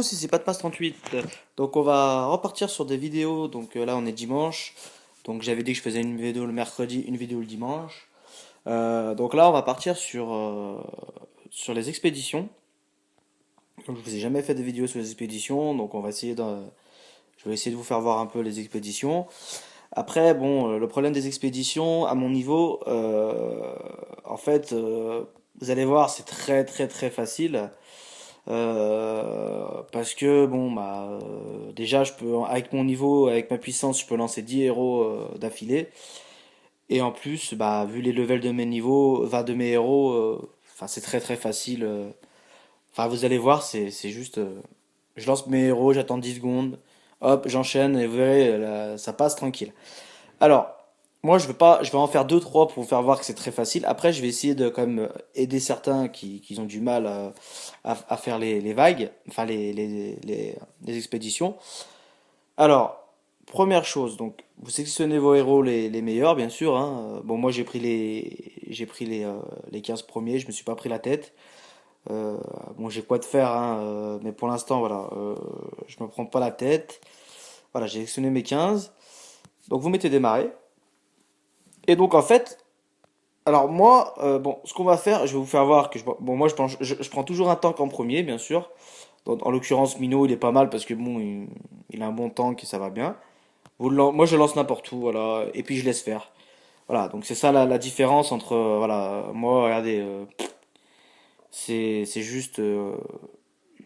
tous, ici pas de passe 38. Donc on va repartir sur des vidéos. Donc là on est dimanche. Donc j'avais dit que je faisais une vidéo le mercredi, une vidéo le dimanche. Donc là on va partir sur les expéditions. Donc je vous ai jamais fait de vidéo sur les expéditions. Donc je vais essayer de vous faire voir un peu les expéditions. Après bon, le problème des expéditions à mon niveau, en fait, vous allez voir c'est très très très facile. Parce que bon bah déjà je peux avec mon niveau, avec ma puissance, je peux lancer 10 héros d'affilée. Et en plus, bah vu les levels de mes niveaux, de mes héros, enfin c'est très très facile. Enfin vous allez voir, c'est juste, je lance mes héros, j'attends 10 secondes, hop, j'enchaîne et vous verrez, là, ça passe tranquille. Alors, moi je veux pas, je vais en faire deux trois pour vous faire voir que c'est très facile. Après, je vais essayer de quand même aider certains qui ont du mal à faire les vagues, enfin les expéditions. Alors, première chose, donc vous sélectionnez vos héros les meilleurs, bien sûr, hein. Bon, moi j'ai pris les 15 premiers, je me suis pas pris la tête. Bon, j'ai quoi de faire, hein, mais pour l'instant, voilà, je me prends pas la tête. Voilà, j'ai sélectionné mes 15. Donc vous mettez démarrer. Et donc en fait, alors moi, bon, ce qu'on va faire, je vais vous faire voir que bon, moi je prends toujours un tank en premier, bien sûr. En l'occurrence, Mino, il est pas mal parce que bon, il a un bon tank et ça va bien. Moi, je lance n'importe où, voilà, et puis je laisse faire. Voilà, donc c'est ça la différence entre, voilà, moi, regardez, c'est juste une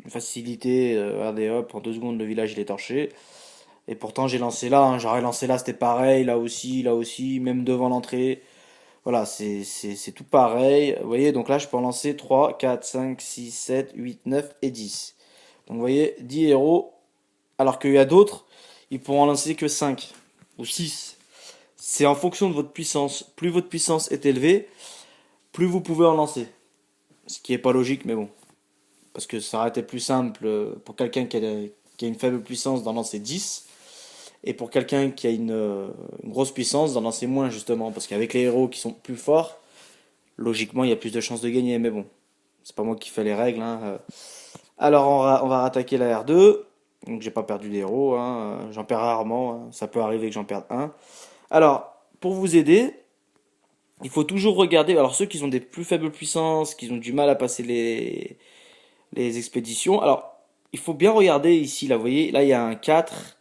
facilité. Regardez, hop, en 2 secondes, le village il est torché. Et pourtant, j'ai lancé là, hein, j'aurais lancé là, c'était pareil, là aussi, même devant l'entrée. Voilà, c'est tout pareil. Vous voyez, donc là, je peux en lancer 3 4 5 6 7 8 9 et 10. Donc vous voyez, 10 héros, alors qu'il y a d'autres, ils pourront en lancer que 5 ou 6. C'est en fonction de votre puissance. Plus votre puissance est élevée, plus vous pouvez en lancer. Ce qui est pas logique, mais bon. Parce que ça aurait été plus simple pour quelqu'un qui a une faible puissance d'en lancer 10. Et pour quelqu'un qui a une grosse puissance, d'en lancer moins, justement. Parce qu'avec les héros qui sont plus forts, logiquement, il y a plus de chances de gagner. Mais bon, c'est pas moi qui fais les règles, hein. Alors, on va rattaquer la R2. Donc, j'ai pas perdu d'héros, hein. J'en perds rarement, hein. Ça peut arriver que j'en perde un. Alors, pour vous aider, il faut toujours regarder. Alors, ceux qui ont des plus faibles puissances, qui ont du mal à passer les expéditions. Alors, il faut bien regarder ici. Là, vous voyez, là, il y a un 4.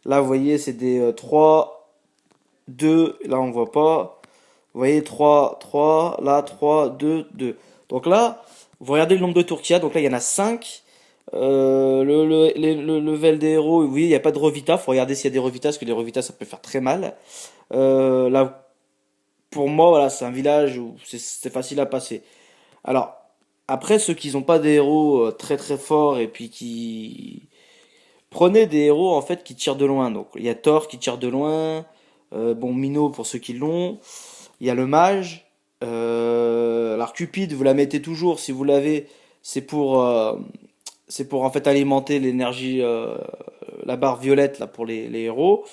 Là, vous voyez, c'est des 3, 2. Là, on voit pas. Vous voyez, 3, 3. Là, 3, 2, 2. Donc là, vous regardez le nombre de tours qu'il y a. Donc là, il y en a 5. Le level des héros, oui, il n'y a pas de revita. Faut regarder s'il y a des revitas, parce que les revitas, ça peut faire très mal. Là, pour moi, voilà, c'est un village où c'est facile à passer. Alors, après, ceux qui n'ont pas des héros très très forts et puis qui prenez des héros en fait qui tirent de loin. Donc, il y a Thor qui tire de loin. Bon, Mino pour ceux qui l'ont. Il y a le mage. Alors, Cupid, vous la mettez toujours si vous l'avez. C'est pour, euh, c'est pour en fait alimenter l'énergie, la barre violette là pour les héros.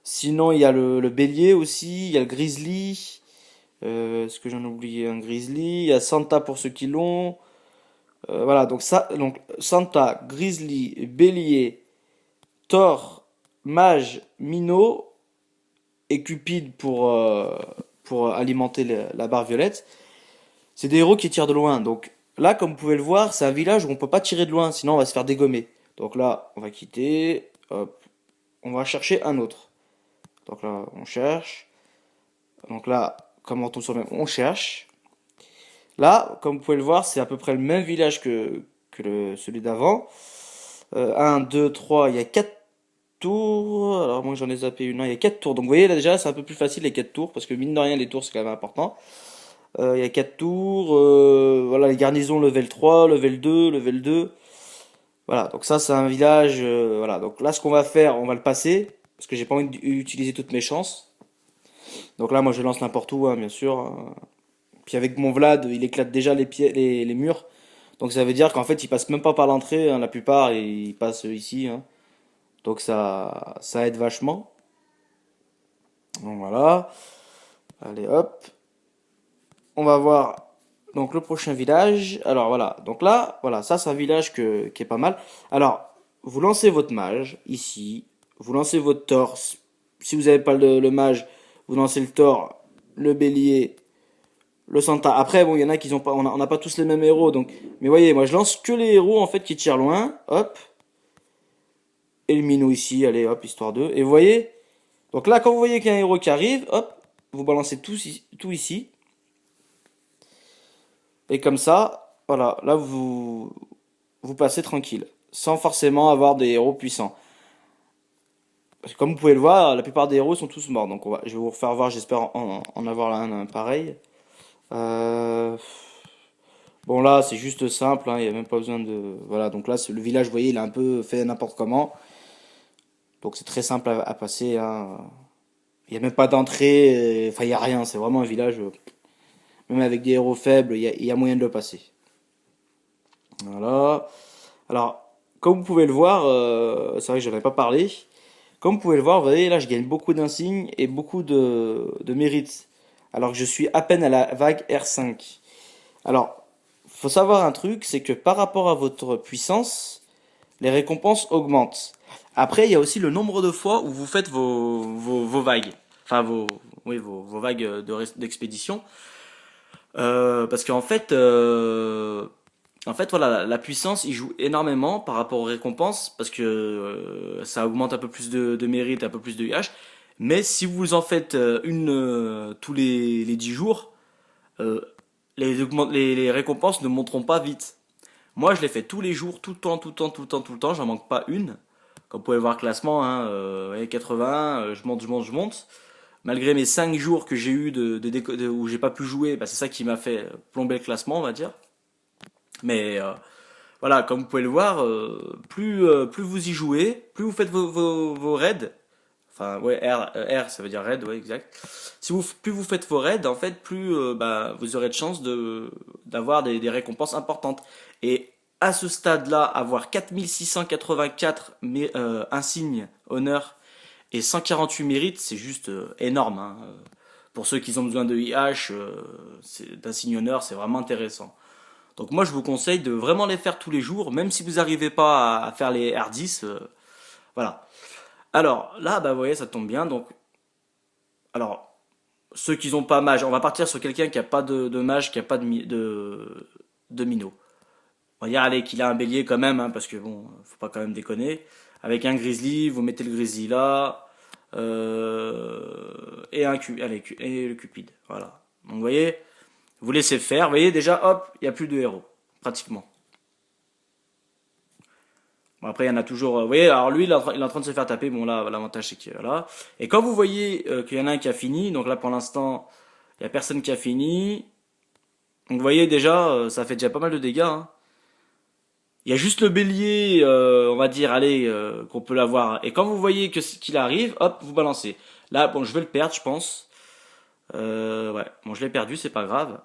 Sinon, il y a le bélier aussi, il y a le grizzly. Est-ce que j'en ai oublié un grizzly? Il y a Santa pour ceux qui l'ont. Voilà, donc ça, donc Santa, grizzly, bélier, Thor, mage, Mino et Cupid pour alimenter la barre violette. C'est des héros qui tirent de loin. Donc là, comme vous pouvez le voir, c'est un village où on peut pas tirer de loin, sinon on va se faire dégommer. Donc là, on va quitter. Hop, on va chercher un autre. Donc là, on cherche. Donc là, comme on tombe sur le même, on cherche. Là, comme vous pouvez le voir, c'est à peu près le même village que celui d'avant. 1, 2, 3, il y a 4 tours. Alors moi j'en ai zappé une, non, il y a 4 tours. Donc vous voyez là déjà c'est un peu plus facile les 4 tours, parce que mine de rien les tours c'est quand même important. Il y a 4 tours. Voilà, les garnisons level 3, level 2, level 2. Voilà, donc ça c'est un village. Voilà, donc là ce qu'on va faire, on va le passer, parce que j'ai pas envie d'utiliser toutes mes chances. Donc là moi je lance n'importe où, hein, bien sûr, hein. Puis avec mon Vlad, il éclate déjà les murs. Donc ça veut dire qu'en fait, il passe même pas par l'entrée, hein, la plupart, ils passent ici, hein. Donc ça aide vachement. Donc voilà. Allez hop. On va voir donc le prochain village. Alors voilà. Donc là, voilà, ça c'est un village qui est pas mal. Alors, vous lancez votre mage, ici, vous lancez votre Thor. Si vous n'avez pas le mage, vous lancez le Thor, le bélier, le Santa. Après, bon, il y en a qui ont pas, on n'a pas tous les mêmes héros, donc. Mais voyez, moi je lance que les héros en fait qui tirent loin, hop. Et le minou ici, allez, hop, histoire 2. Et vous voyez, donc là, quand vous voyez qu'il y a un héros qui arrive, hop, vous balancez tout ici. Et comme ça, voilà, là vous passez tranquille, sans forcément avoir des héros puissants. Parce que comme vous pouvez le voir, la plupart des héros sont tous morts. Donc je vais vous refaire voir, j'espère en avoir un pareil. Euh, Bon là, c'est juste simple, hein, il n'y a même pas besoin de... Voilà, donc là, le village, vous voyez, il est un peu fait n'importe comment. Donc c'est très simple à passer, hein. Il n'y a même pas d'entrée, enfin il n'y a rien, c'est vraiment un village, même avec des héros faibles, il y a moyen de le passer. Voilà. Alors, comme vous pouvez le voir, c'est vrai que je n'en ai pas parlé, comme vous pouvez le voir, vous voyez, là je gagne beaucoup d'insignes et beaucoup de mérites. Alors que je suis à peine à la vague R5. Alors, faut savoir un truc, c'est que par rapport à votre puissance, les récompenses augmentent. Après, il y a aussi le nombre de fois où vous faites vos vagues. Enfin, vos vagues d'expédition. Parce qu'en fait, voilà, la puissance, il joue énormément par rapport aux récompenses, parce que ça augmente un peu plus de mérite, un peu plus de IH. Mais si vous en faites une tous les 10 jours, euh, les récompenses ne monteront pas vite. Moi, je les fais tous les jours, tout le temps, tout le temps, tout le temps, tout le temps. J'en manque pas une. Comme vous pouvez voir le classement, hein, ouais, 80, je monte, je monte, je monte. Malgré mes 5 jours que j'ai eu où j'ai pas pu jouer, bah, c'est ça qui m'a fait plomber le classement, on va dire. Mais voilà, comme vous pouvez le voir, plus vous y jouez, plus vous faites vos raids. Enfin, ouais, R, ça veut dire raid, ouais, exact. Plus vous faites vos raids, en fait, plus bah, vous aurez de chance d'avoir des récompenses importantes. Et à ce stade-là, avoir 4684 insignes honneur et 148 mérites, c'est juste énorme, hein. Pour ceux qui ont besoin de IH, d'insignes honneur, c'est vraiment intéressant. Donc moi, je vous conseille de vraiment les faire tous les jours, même si vous n'arrivez pas à faire les R10. Voilà. Alors là, bah vous voyez, ça tombe bien. Donc, alors ceux qui n'ont pas mage, on va partir sur quelqu'un qui a pas de mage, qui a pas de minot. On va dire allez qu'il a un bélier quand même, hein, parce que bon, faut pas quand même déconner. Avec un grizzly, vous mettez le grizzly là, et et le cupide. Voilà. Donc vous voyez, vous laissez faire. Vous voyez déjà, hop, il y a plus de héros, pratiquement. Bon, après, il y en a toujours. Vous voyez, alors lui, il est en train de se faire taper. Bon, là, l'avantage, c'est qu'il est là. Et quand vous voyez qu'il y en a un qui a fini, donc là, pour l'instant, il y a personne qui a fini. Donc, vous voyez déjà, ça fait déjà pas mal de dégâts, hein. Il y a juste le bélier, on va dire, allez, qu'on peut l'avoir. Et quand vous voyez qu'il arrive, hop, vous balancez. Là, bon, je vais le perdre, je pense. Ouais, bon, je l'ai perdu, c'est pas grave.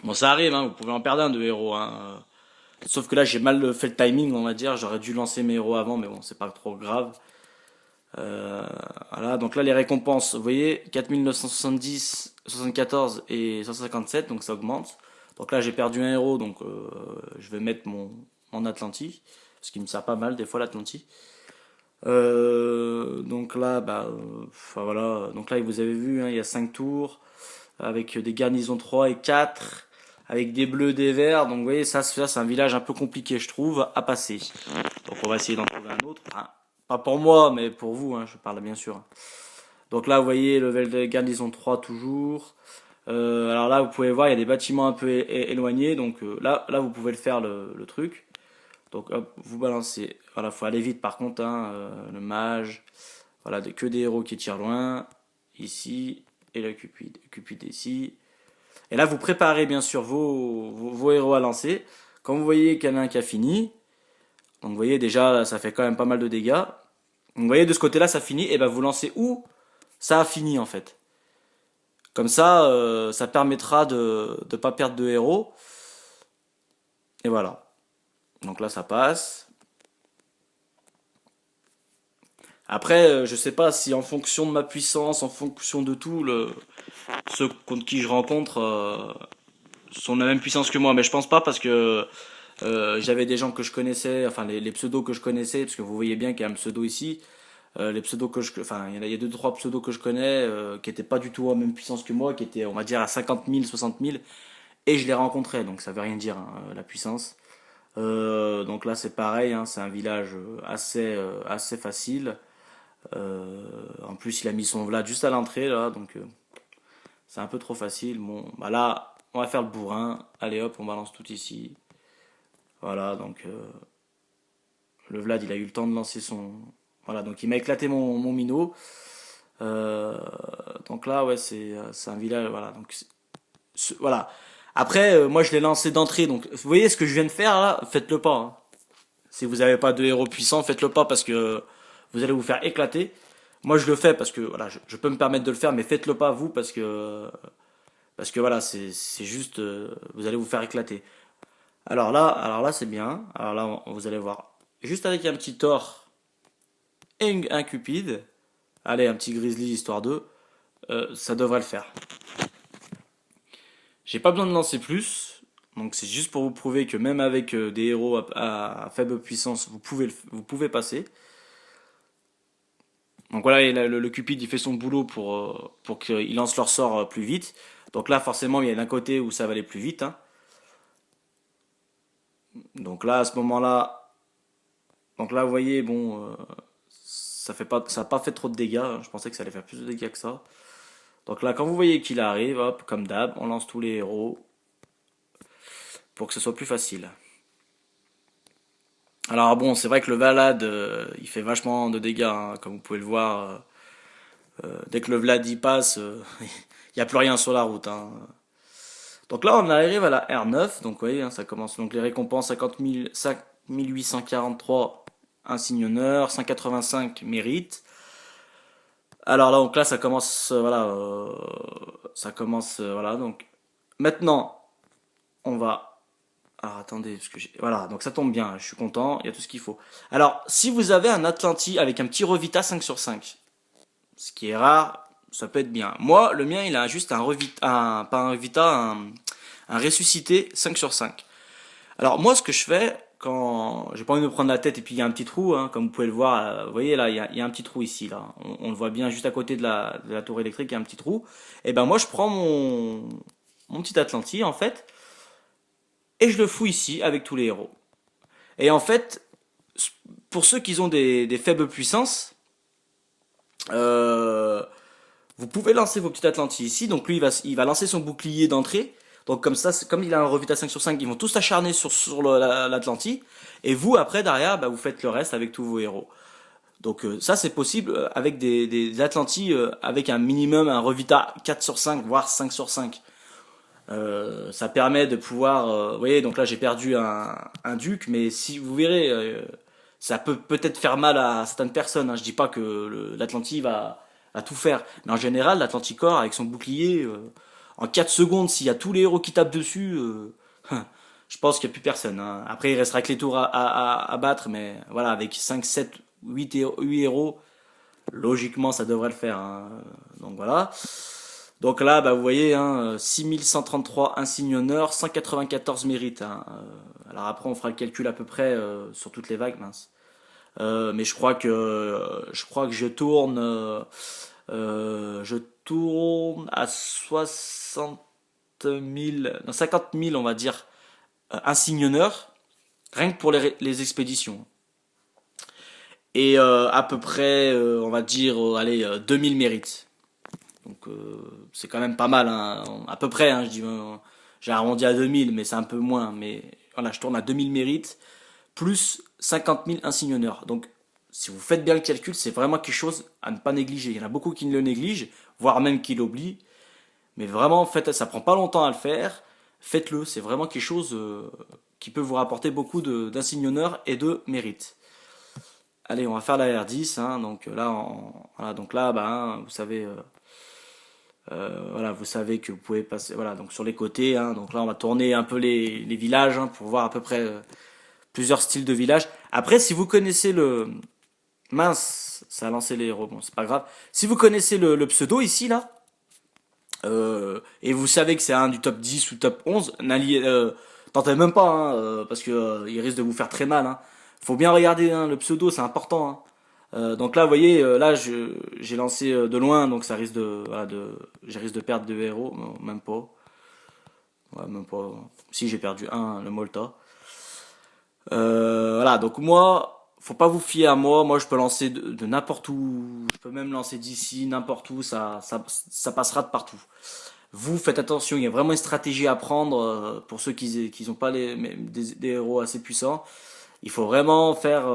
Bon, ça arrive, hein, vous pouvez en perdre un de héros, hein. Sauf que là, j'ai mal fait le timing, on va dire. J'aurais dû lancer mes héros avant, mais bon, c'est pas trop grave. Voilà, donc là, les récompenses, vous voyez, 4970, 74 et 157, donc ça augmente. Donc là, j'ai perdu un héros, donc je vais mettre mon Atlanti, parce qu'il me sert pas mal des fois l'Atlanti. Donc là, bah, enfin voilà, donc là, vous avez vu, hein, il y a 5 tours, avec des garnisons 3 et 4 avec des bleus, des verts. Donc vous voyez, ça c'est un village un peu compliqué, je trouve, à passer. Donc on va essayer d'en trouver un autre. Enfin, pas pour moi, mais pour vous, hein, je parle bien sûr. Donc là, vous voyez, level de garnison 3 toujours. Alors là, vous pouvez voir, il y a des bâtiments un peu éloignés. Donc là, vous pouvez le faire le truc. Donc hop, vous balancez. Voilà, faut aller vite par contre, hein, le mage. Voilà, que des héros qui tirent loin. Ici. Et le Cupide. Cupide ici. Et là, vous préparez bien sûr vos héros à lancer. Quand vous voyez qu'il y en a un qui a fini, donc vous voyez déjà, ça fait quand même pas mal de dégâts. Donc vous voyez, de ce côté-là, ça finit, et ben vous lancez où ça a fini en fait. Comme ça permettra de ne pas perdre de héros. Et voilà. Donc là, ça passe. Après, je sais pas si en fonction de ma puissance, en fonction de tout, ceux contre qui je rencontre sont de la même puissance que moi. Mais je pense pas parce que J'avais des gens que je connaissais, enfin les pseudos que je connaissais, parce que vous voyez bien qu'il y a un pseudo ici. Les pseudos que enfin il y a deux trois pseudos que je connais qui étaient pas du tout à même puissance que moi, qui étaient on va dire à 50 000, 60 000, et je les rencontrais, donc ça veut rien dire hein, la puissance. Donc là c'est pareil, hein, c'est un village assez facile. En plus il a mis son vlad juste à l'entrée là, donc c'est un peu trop facile. Bon bah là on va faire le bourrin. Allez hop on balance tout ici. Voilà donc le Vlad, il a eu le temps de lancer son. Voilà, donc il m'a éclaté mon minot. Euh, donc là, ouais, c'est un village. Voilà, donc voilà. Après, moi, je l'ai lancé d'entrée. Donc, vous voyez ce que je viens de faire là? Faites-le pas, hein. Si vous n'avez pas de héros puissants, faites-le pas parce que vous allez vous faire éclater. Moi, je le fais parce que voilà, je peux me permettre de le faire, mais faites-le pas vous parce que voilà, c'est juste, vous allez vous faire éclater. Alors là, c'est bien. Alors là, vous allez voir. Juste avec un petit Thor et un Cupid, allez, un petit Grizzly histoire d'eux, ça devrait le faire. J'ai pas besoin de lancer plus, donc c'est juste pour vous prouver que même avec des héros à faible puissance, vous pouvez passer. Donc voilà, et le Cupid il fait son boulot pour qu'ils lancent leur sort plus vite. Donc là, forcément, il y a d'un côté où ça va aller plus vite, hein. Donc là, à ce moment-là, donc là, vous voyez, bon, ça a pas fait trop de dégâts, hein. Je pensais que ça allait faire plus de dégâts que ça. Donc là, quand vous voyez qu'il arrive, hop, comme d'hab, on lance tous les héros pour que ce soit plus facile. Alors bon, c'est vrai que le Valad, il fait vachement de dégâts, hein, comme vous pouvez le voir. Dès que le Vlad y passe, il n'y a plus rien sur la route, hein. Donc là, on arrive à la R9, donc vous voyez, hein, ça commence. Donc les récompenses 50 000, 5843, un signe honneur, 185 mérite. Alors là, donc là, ça commence, voilà, ça commence, voilà. Donc maintenant, on va. Alors attendez, parce que voilà, donc ça tombe bien, je suis content, il y a tout ce qu'il faut. Alors, si vous avez un Atlanti avec un petit Revita 5 sur 5, ce qui est rare, ça peut être bien. Moi, le mien, il a juste un Revita, pas un Revita, un ressuscité 5 sur 5. Alors moi, ce que je fais, quand j'ai pas envie de me prendre la tête et puis il y a un petit trou, hein, comme vous pouvez le voir, vous voyez là, il y a un petit trou ici, là. On le voit bien juste à côté de la tour électrique, il y a un petit trou. Et ben moi, je prends mon petit Atlanti, en fait, et je le fous ici avec tous les héros. Et en fait, pour ceux qui ont des faibles puissances, euh, vous pouvez lancer vos petits Atlantis ici. Donc lui, il va lancer son bouclier d'entrée. Donc comme ça, comme il a un revita 5 sur 5, ils vont tous s'acharner sur l'Atlantis. Et vous, après, derrière, bah, vous faites le reste avec tous vos héros. Donc ça, c'est possible avec des Atlantis avec un minimum, un revita 4 sur 5, voire 5 sur 5. Ça permet de pouvoir, vous voyez, donc là j'ai perdu un duc, mais si vous verrez, ça peut peut-être faire mal à certaines personnes, hein. Je dis pas que l'Atlanti va tout faire, mais en général l'Atlanticor avec son bouclier, en 4 secondes, s'il y a tous les héros qui tapent dessus, je pense qu'il n'y a plus personne, hein. Après il restera que les tours à battre, mais voilà, avec 5 7 8 héros, logiquement ça devrait le faire, hein. Donc voilà. Donc là, bah, vous voyez, hein, 6133 insignes honneur, 194 mérites, hein. Alors après, on fera le calcul à peu près sur toutes les vagues, mince. Mais je crois que je tourne à 60 000, non, 50 000, on va dire, insignes honneur, rien que pour les expéditions. Et à peu près, on va dire, allez, 2000 mérites. Donc c'est quand même pas mal, hein. À peu près, hein, je dis, j'ai arrondi à 2000, mais c'est un peu moins. Mais voilà, je tourne à 2000 mérites, plus 50 000 insignes honneur. Donc si vous faites bien le calcul, c'est vraiment quelque chose à ne pas négliger. Il y en a beaucoup qui ne le négligent, voire même qui l'oublient. Mais vraiment, faites, ça prend pas longtemps à le faire. Faites-le, c'est vraiment quelque chose qui peut vous rapporter beaucoup d'insignes honneur et de mérite. Allez, on va faire la R10, hein. Donc là, voilà, donc là, bah, hein, vous savez. Voilà, vous savez que vous pouvez passer, voilà, donc sur les côtés, hein. Donc là, on va tourner un peu les villages, hein, pour voir à peu près plusieurs styles de villages. Après, si vous connaissez mince, ça a lancé les héros, bon, c'est pas grave. Si vous connaissez le pseudo ici là, et vous savez que c'est un du top 10 ou top 11, Tentez même pas, hein, parce que il risque de vous faire très mal. Hein. Faut bien regarder, hein, le pseudo, c'est important. Hein. Donc là, vous voyez, là, j'ai lancé de loin, donc ça risque de, voilà, je risque de perdre 2 héros, non, même pas. Ouais, même pas. Si j'ai perdu un, le Molta. Voilà, donc moi, faut pas vous fier à moi. Moi, je peux lancer de n'importe où. Je peux même lancer d'ici, n'importe où. Ça passera de partout. Vous faites attention, il y a vraiment une stratégie à prendre pour ceux qui n'ont pas des héros assez puissants. Il faut vraiment faire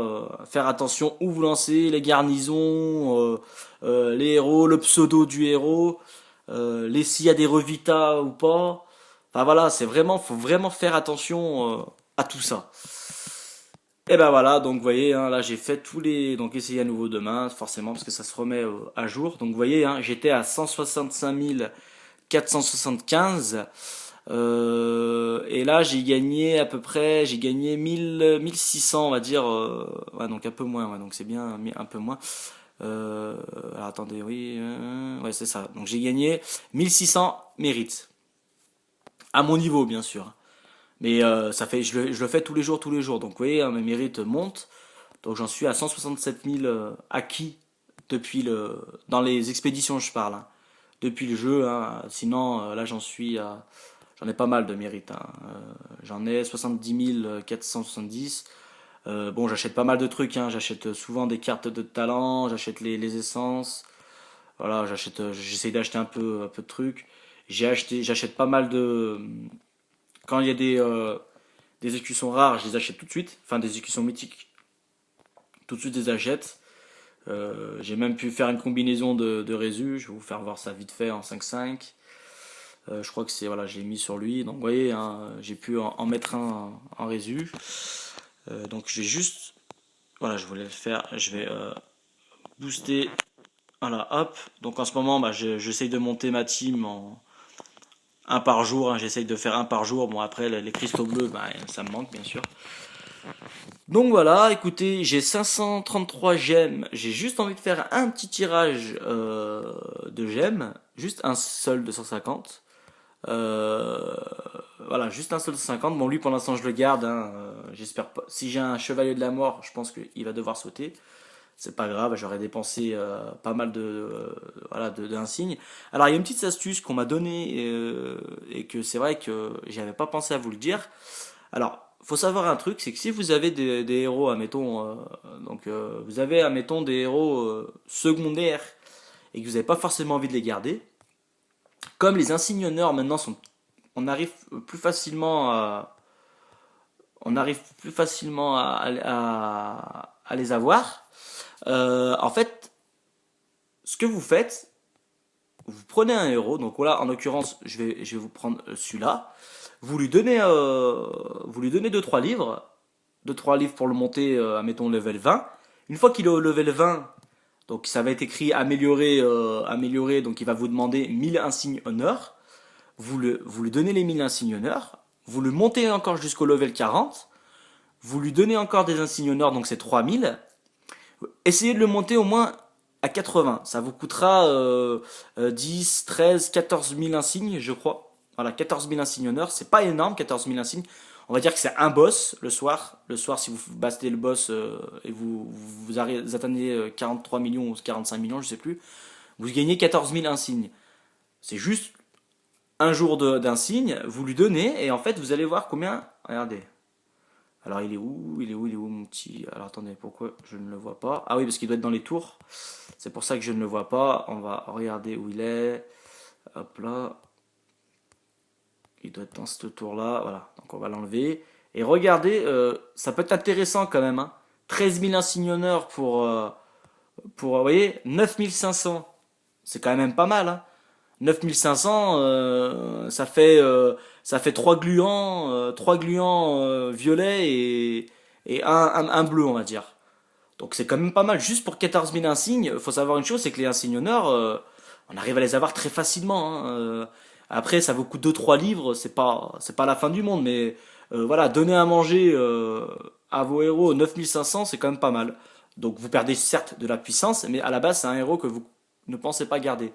attention où vous lancez, les garnisons, les héros, le pseudo du héros, s'il y a des revitas ou pas. Enfin voilà, faut vraiment faire attention à tout ça. Et ben voilà, donc vous voyez, hein, là j'ai fait donc essayez à nouveau demain, forcément, parce que ça se remet à jour. Donc vous voyez, hein, j'étais à 165 475. Et là, j'ai gagné à peu près, j'ai gagné 1600, on va dire, ouais, donc un peu moins, ouais, donc c'est bien, un peu moins. Alors, attendez, oui, ouais, c'est ça. Donc j'ai gagné 1600 mérites, à mon niveau, bien sûr. Mais ça fait, je le fais tous les jours. Donc vous voyez, hein, mes mérites montent. Donc j'en suis à 167 000 acquis dans les expéditions, je parle. Hein, depuis le jeu. Hein. Sinon, là, j'en ai pas mal de mérites. Hein. J'en ai 70 470. Bon, j'achète pas mal de trucs. Hein. J'achète souvent des cartes de talent. J'achète les essences. Voilà, j'essaie d'acheter un peu de trucs. J'achète pas mal de. Quand il y a des écusons rares, je les achète tout de suite. Enfin, des écusons mythiques, tout de suite, je les achète. J'ai même pu faire une combinaison de Résu. Je vais vous faire voir ça vite fait en 5-5. Je crois que c'est, voilà, j'ai mis sur lui. Donc vous voyez, hein, j'ai pu en mettre un en Résu. Donc je vais juste, voilà, je voulais le faire. Je vais booster. Voilà, hop. Donc en ce moment, bah, j'essaye de monter ma team en un par jour. Hein, j'essaye de faire un par jour. Bon, après, les cristaux bleus, bah, ça me manque bien sûr. Donc voilà, écoutez, j'ai 533 gemmes. J'ai juste envie de faire un petit tirage de gemmes. Juste un seul de 150. Euh, voilà, juste un seul de 150. Bon, lui pour l'instant je le garde. Hein, j'espère pas. Si j'ai un chevalier de la mort, je pense qu'il va devoir sauter. C'est pas grave, j'aurais dépensé pas mal voilà, d'insignes. Alors il y a une petite astuce qu'on m'a donnée et que c'est vrai que j'avais pas pensé à vous le dire. Alors, faut savoir un truc, c'est que si vous avez des héros, admettons, vous avez, admettons, des héros secondaires et que vous n'avez pas forcément envie de les garder, comme les insigneurs maintenant on arrive plus facilement à les avoir. En fait, ce que vous faites, vous prenez un héros, donc voilà, en l'occurrence, je vais vous prendre celui-là. Vous lui donnez 2-3 livres, 2-3 livres pour le monter, admettons, level 20. Une fois qu'il est au level 20, donc ça va être écrit amélioré, donc il va vous demander 1000 insignes honneur. Vous lui donnez les 1000 insignes honneur, vous le montez encore jusqu'au level 40, vous lui donnez encore des insignes honneur, donc c'est 3000. Essayez de le monter au moins à 80. Ça vous coûtera 10, 13, 14 000 insignes, je crois. Voilà, 14 000 insignes honneur. C'est pas énorme, 14 000 insignes. On va dire que c'est un boss le soir. Le soir, si vous battez le boss et vous atteignez 43 millions ou 45 millions, je sais plus, vous gagnez 14 000 insignes. C'est juste un jour d'insignes, vous lui donnez et en fait, vous allez voir combien. Regardez. Alors il est où mon petit. Alors attendez, pourquoi je ne le vois pas? Ah oui, parce qu'il doit être dans les tours. C'est pour ça que je ne le vois pas. On va regarder où il est. Hop là. Il doit être dans ce tour-là. Voilà, donc on va l'enlever. Et regardez, ça peut être intéressant quand même. Hein. 13 000 insignes honneur vous voyez, 9 500. C'est quand même pas mal. Hein. 9500, ça fait trois gluants violets et un bleu, on va dire. Donc c'est quand même pas mal. Juste pour 14 000 insignes, il faut savoir une chose, c'est que les insignes honneurs, on arrive à les avoir très facilement. Hein. Après, ça vous coûte 2-3 livres, c'est pas la fin du monde, mais voilà, donner à manger à vos héros 9500, c'est quand même pas mal. Donc vous perdez certes de la puissance, mais à la base, c'est un héros que vous ne pensez pas garder.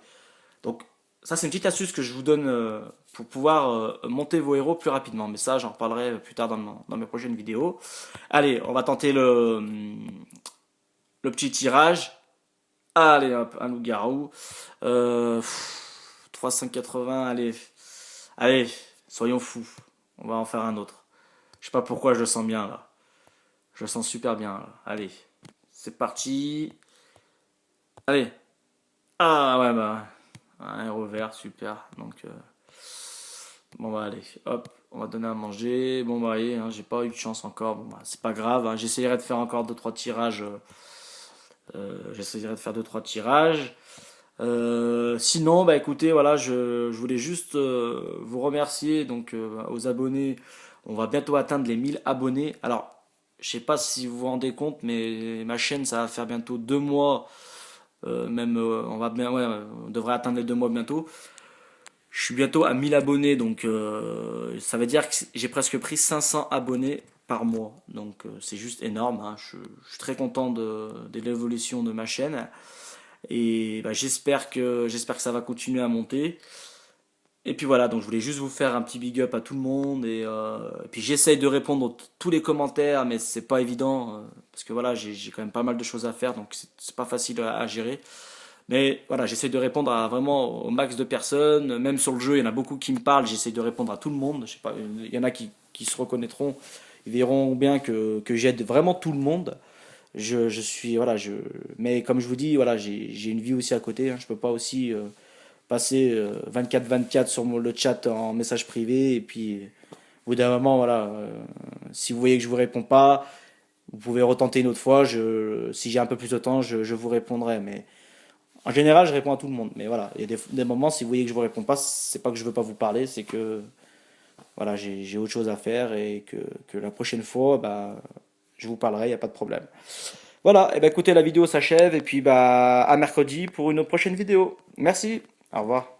Donc ça c'est une petite astuce que je vous donne pour pouvoir monter vos héros plus rapidement. Mais ça, j'en reparlerai plus tard dans mes prochaines vidéos. Allez, on va tenter le petit tirage. Allez, hop, un loup-garou. 380, allez. Allez, soyons fous. On va en faire un autre. Je sais pas pourquoi je le sens bien là. Je le sens super bien là. Allez, c'est parti. Allez. Ah ouais, bah. Un héros vert, super. Donc, bon bah allez, hop, on va donner à manger. Bon bah allez, hein, j'ai pas eu de chance encore. Bon bah c'est pas grave, hein. J'essayerai de faire encore deux trois tirages. J'essayerai de faire deux trois tirages. Sinon, bah écoutez, voilà, je voulais juste vous remercier donc aux abonnés. On va bientôt atteindre les 1000 abonnés. Alors, je sais pas si vous vous rendez compte, mais ma chaîne, ça va faire bientôt 2 mois. Même, on va bien, ouais, on devrait atteindre les 2 mois bientôt. Je suis bientôt à 1000 abonnés, donc ça veut dire que j'ai presque pris 500 abonnés par mois. Donc c'est juste énorme, hein. Je suis très content de l'évolution de ma chaîne. Et bah, j'espère que ça va continuer à monter. Et puis voilà, donc je voulais juste vous faire un petit big up à tout le monde. Et puis j'essaye de répondre à tous les commentaires, mais c'est pas évident. Parce que voilà, j'ai quand même pas mal de choses à faire, donc c'est pas facile à gérer. Mais voilà, j'essaie de répondre à vraiment au max de personnes. Même sur le jeu, il y en a beaucoup qui me parlent. J'essaie de répondre à tout le monde. Je sais pas, il y en a qui se reconnaîtront. Ils verront bien que j'aide vraiment tout le monde. Je suis voilà, mais comme je vous dis, voilà, j'ai une vie aussi à côté, hein. Je peux pas aussi passer 24/24 sur le chat en message privé. Et puis, au bout d'un moment, voilà, si vous voyez que je vous réponds pas, vous pouvez retenter une autre fois. Si j'ai un peu plus de temps, je vous répondrai. Mais en général, je réponds à tout le monde. Mais voilà, il y a des moments, si vous voyez que je vous réponds pas, c'est pas que je veux pas vous parler, c'est que voilà, j'ai autre chose à faire et que la prochaine fois, bah, je vous parlerai, il n'y a pas de problème. Voilà, et ben écoutez, la vidéo s'achève et puis bah à mercredi pour une prochaine vidéo. Merci, au revoir.